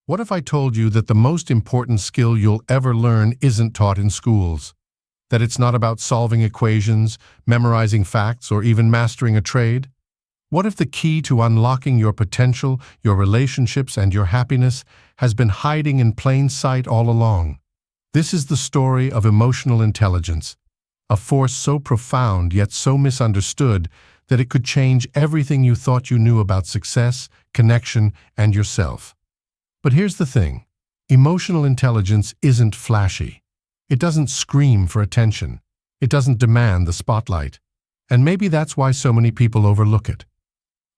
What if I told you that the most important skill you'll ever learn isn't taught in schools? That it's not about solving equations, memorizing facts, or even mastering a trade? What if the key to unlocking your potential, your relationships, and your happiness has been hiding in plain sight all along? This is the story of emotional intelligence, a force so profound yet so misunderstood that it could change everything you thought you knew about success, connection, and yourself. But here's the thing. Emotional intelligence isn't flashy. It doesn't scream for attention. It doesn't demand the spotlight. And maybe that's why so many people overlook it.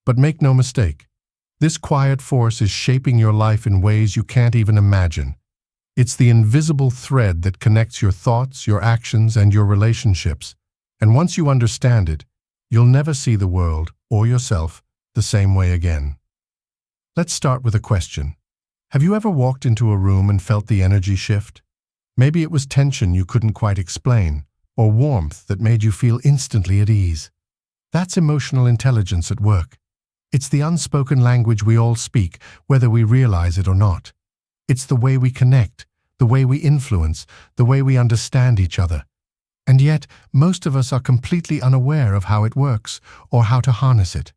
But make no mistake, this quiet force is shaping your life in ways you can't even imagine. It's the invisible thread that connects your thoughts, your actions, and your relationships. And once you understand it, you'll never see the world, or yourself, the same way again. Let's start with a question. Have you ever walked into a room and felt the energy shift? Maybe it was tension you couldn't quite explain, or warmth that made you feel instantly at ease. That's emotional intelligence at work. It's the unspoken language we all speak, whether we realize it or not. It's the way we connect, the way we influence, the way we understand each other. And yet, most of us are completely unaware of how it works or how to harness it.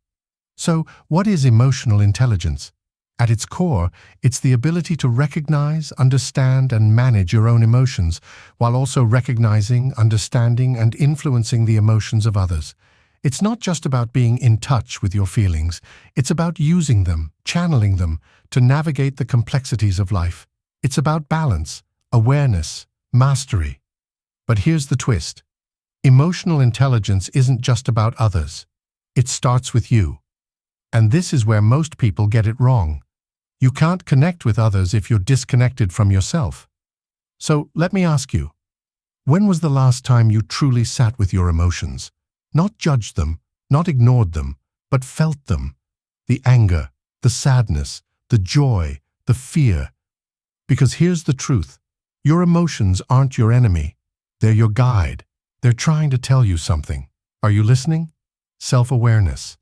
So, what is emotional intelligence? At its core, it's the ability to recognize, understand, and manage your own emotions, while also recognizing, understanding, and influencing the emotions of others. It's not just about being in touch with your feelings, it's about using them, channeling them, to navigate the complexities of life. It's about balance, awareness, mastery. But here's the twist. Emotional intelligence isn't just about others. It starts with you. And this is where most people get it wrong. You can't connect with others if you're disconnected from yourself. So let me ask you, when was the last time you truly sat with your emotions? Not judged them, not ignored them, but felt them. The anger, the sadness, the joy, the fear. Because here's the truth. Your emotions aren't your enemy. They're your guide. They're trying to tell you something. Are you listening? Self-awareness.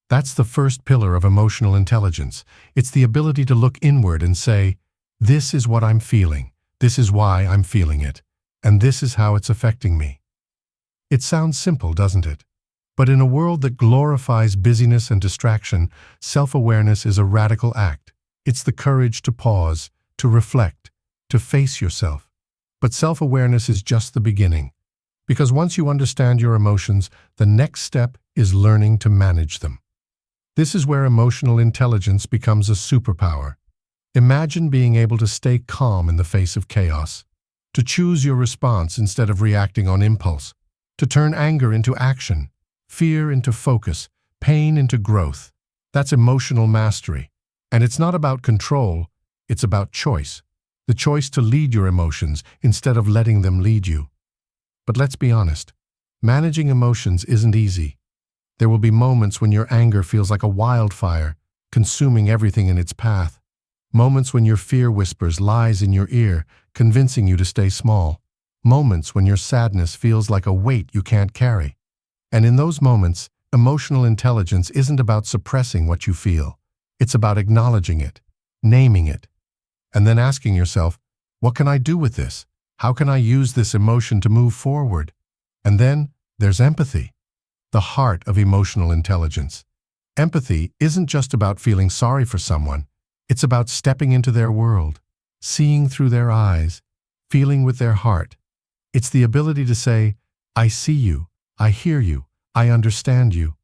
That's the first pillar of emotional intelligence. It's the ability to look inward and say, this is what I'm feeling, this is why I'm feeling it, and this is how it's affecting me. It sounds simple, doesn't it? But in a world that glorifies busyness and distraction, self-awareness is a radical act. It's the courage to pause, to reflect, to face yourself. But self-awareness is just the beginning. Because once you understand your emotions, the next step is learning to manage them. This is where emotional intelligence becomes a superpower. Imagine being able to stay calm in the face of chaos, to choose your response instead of reacting on impulse, to turn anger into action, fear into focus, pain into growth. That's emotional mastery. And it's not about control, it's about choice. The choice to lead your emotions instead of letting them lead you. But let's be honest, managing emotions isn't easy. There will be moments when your anger feels like a wildfire, consuming everything in its path. Moments when your fear whispers lies in your ear, convincing you to stay small. Moments when your sadness feels like a weight you can't carry. And in those moments, emotional intelligence isn't about suppressing what you feel. It's about acknowledging it, naming it, and then asking yourself, what can I do with this? How can I use this emotion to move forward? And then there's empathy, the heart of emotional intelligence. Empathy isn't just about feeling sorry for someone. It's about stepping into their world, seeing through their eyes, feeling with their heart. It's the ability to say, I see you, I hear you, I understand you.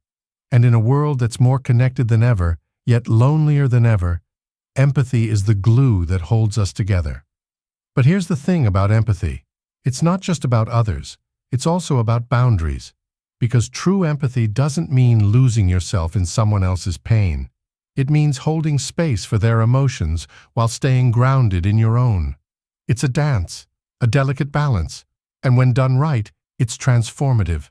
And in a world that's more connected than ever, yet lonelier than ever, empathy is the glue that holds us together. But here's the thing about empathy. It's not just about others. It's also about boundaries. Because true empathy doesn't mean losing yourself in someone else's pain. It means holding space for their emotions while staying grounded in your own. It's a dance, a delicate balance, and when done right, it's transformative.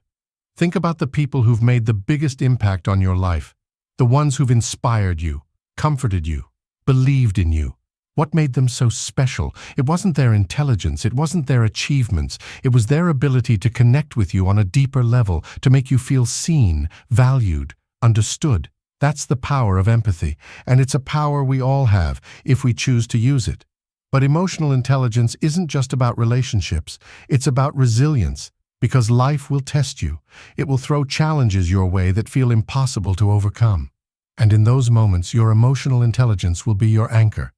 Think about the people who've made the biggest impact on your life, the ones who've inspired you, comforted you, believed in you. What made them so special? It wasn't their intelligence, it wasn't their achievements, it was their ability to connect with you on a deeper level, to make you feel seen, valued, understood. That's the power of empathy, and it's a power we all have if we choose to use it. But emotional intelligence isn't just about relationships, it's about resilience, because life will test you. It will throw challenges your way that feel impossible to overcome. And in those moments, your emotional intelligence will be your anchor.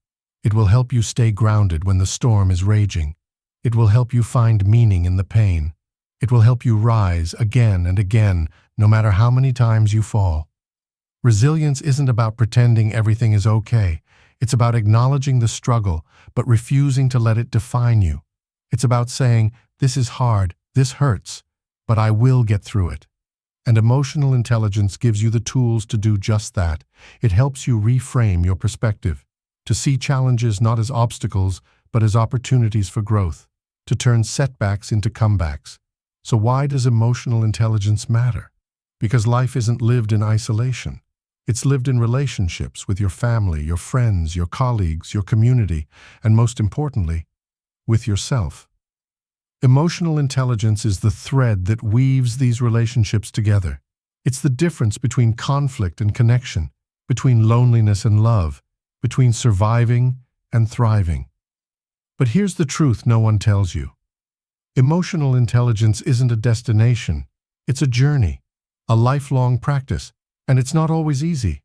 It will help you stay grounded when the storm is raging. It will help you find meaning in the pain. It will help you rise again and again, no matter how many times you fall. Resilience isn't about pretending everything is okay. It's about acknowledging the struggle, but refusing to let it define you. It's about saying, this is hard, this hurts, but I will get through it. And emotional intelligence gives you the tools to do just that. It helps you reframe your perspective, to see challenges not as obstacles, but as opportunities for growth, to turn setbacks into comebacks. So why does emotional intelligence matter? Because life isn't lived in isolation. It's lived in relationships with your family, your friends, your colleagues, your community, and most importantly, with yourself. Emotional intelligence is the thread that weaves these relationships together. It's the difference between conflict and connection, between loneliness and love, between surviving and thriving. But here's the truth no one tells you. Emotional intelligence isn't a destination, it's a journey, a lifelong practice, and it's not always easy.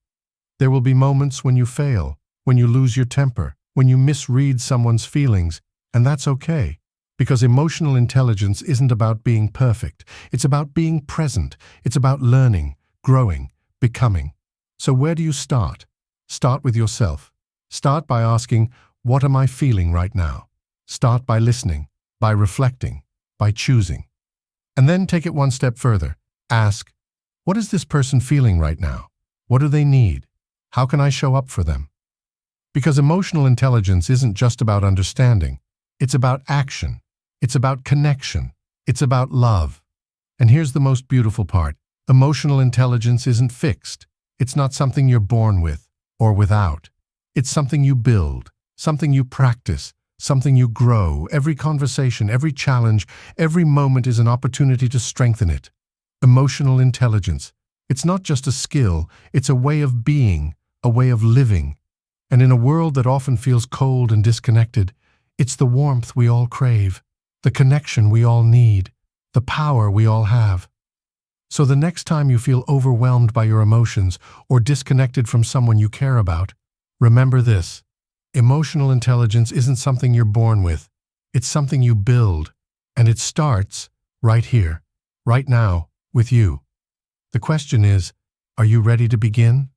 There will be moments when you fail, when you lose your temper, when you misread someone's feelings, and that's okay. Because emotional intelligence isn't about being perfect, it's about being present, it's about learning, growing, becoming. So where do you start? Start with yourself. Start by asking, what am I feeling right now? Start by listening, by reflecting, by choosing. And then take it one step further. Ask, what is this person feeling right now? What do they need? How can I show up for them? Because emotional intelligence isn't just about understanding, it's about action. It's about connection. It's about love. And here's the most beautiful part. Emotional intelligence isn't fixed. It's not something you're born with or without. It's something you build, something you practice, something you grow. Every conversation, every challenge, every moment is an opportunity to strengthen it. Emotional intelligence. It's not just a skill, it's a way of being, a way of living. And in a world that often feels cold and disconnected, it's the warmth we all crave, the connection we all need, the power we all have. So the next time you feel overwhelmed by your emotions or disconnected from someone you care about, remember this. Emotional intelligence isn't something you're born with. It's something you build, and it starts right here, right now, with you. The question is, are you ready to begin?